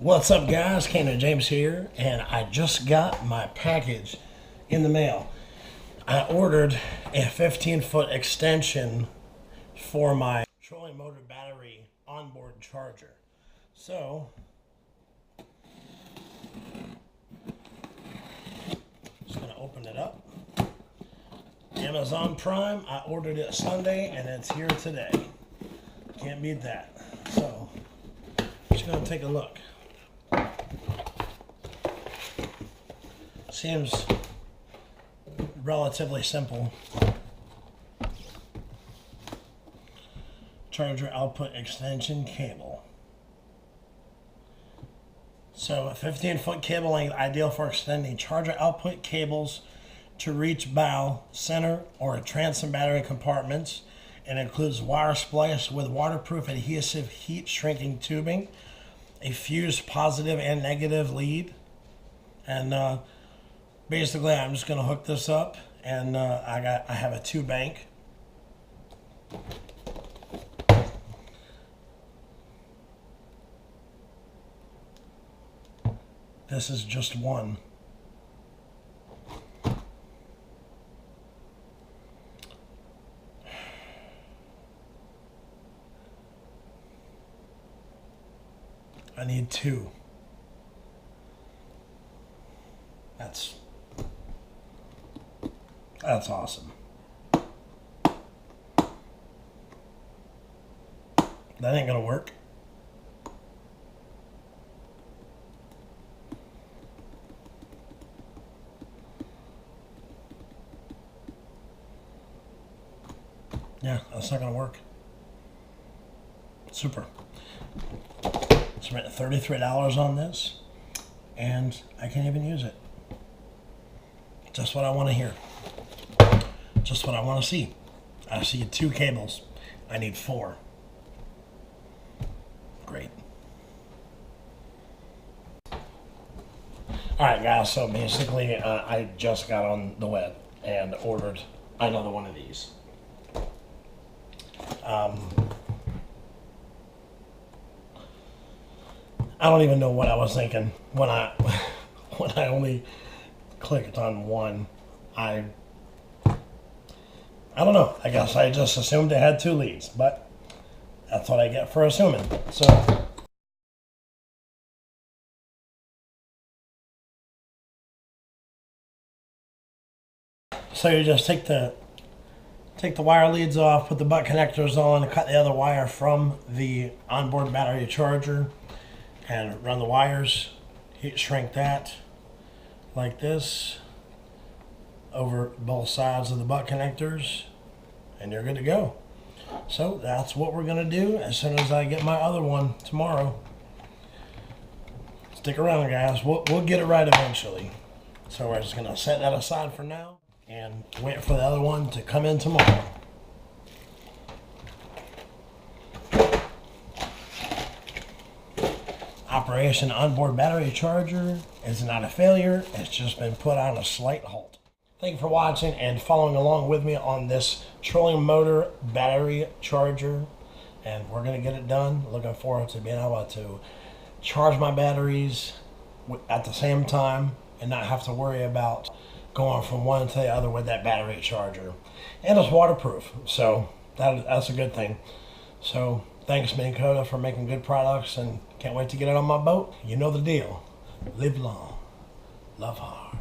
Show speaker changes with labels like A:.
A: What's up, guys? Kane James here, and I just got my package in the mail. I ordered a 15-foot extension for my trolling motor battery onboard charger. So, just gonna open it up. Amazon Prime, I ordered it Sunday, and it's here today. Can't beat that. So, just gonna take a look. Seems relatively simple. Charger output extension cable. So a 15-foot cable length, ideal for extending charger output cables to reach bow, center, or transom battery compartments. It includes wire splice with waterproof adhesive heat shrinking tubing, a fused positive and negative lead, and basically I'm just gonna hook this up, and I have a 2-bank. This is just one. I need 2. That's awesome. That ain't gonna work. Yeah, that's not gonna work. Super. Spent $33 on this, and I can't even use it. Just what I want to hear. Just what I want to see. I see 2 cables. I need 4. Great. Alright, guys, so basically I just got on the web and ordered another one of these. I don't even know what I was thinking when I only clicked on one. I don't know. I guess I just assumed it had 2 leads, but that's what I get for assuming. So you just take the wire leads off, put the butt connectors on, cut the other wire from the onboard battery charger, and run the wires, heat shrink that like this over both sides of the butt connectors, and you're good to go. So that's what we're gonna do as soon as I get my other one tomorrow. Stick around, guys. We'll get it right eventually. So we're just gonna set that aside for now and wait for the other one to come in tomorrow. Operation Onboard Battery Charger is not a failure. It's just been put on a slight halt. Thank you for watching and following along with me on this trolling motor battery charger. And we're going to get it done. Looking forward to being able to charge my batteries at the same time and not have to worry about going from one to the other with that battery charger. And it's waterproof, so that's a good thing. So thanks, Minn Kota, for making good products, and can't wait to get it on my boat. You know the deal. Live long, love hard.